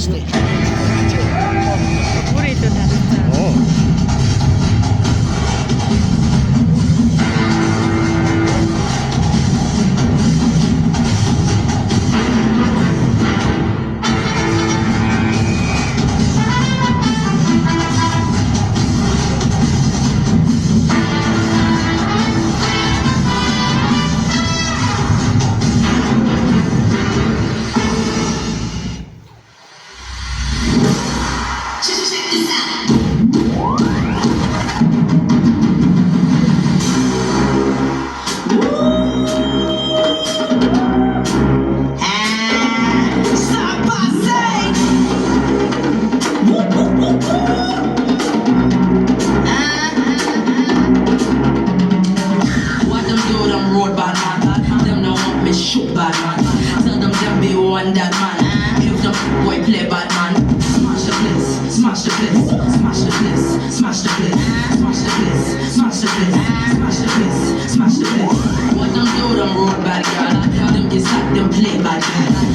Fantastic. 물이 또 다르죠. What them do, them road bad man. Them no want me shoot bad man. Tell them be one that man. If them boy play bad man. Smash the place, smash the place, smash the place, smash the place, smash the place, smash the place, smash the place, smash the place. What them do, them road bad girl. Them get stuck, them play bad girl.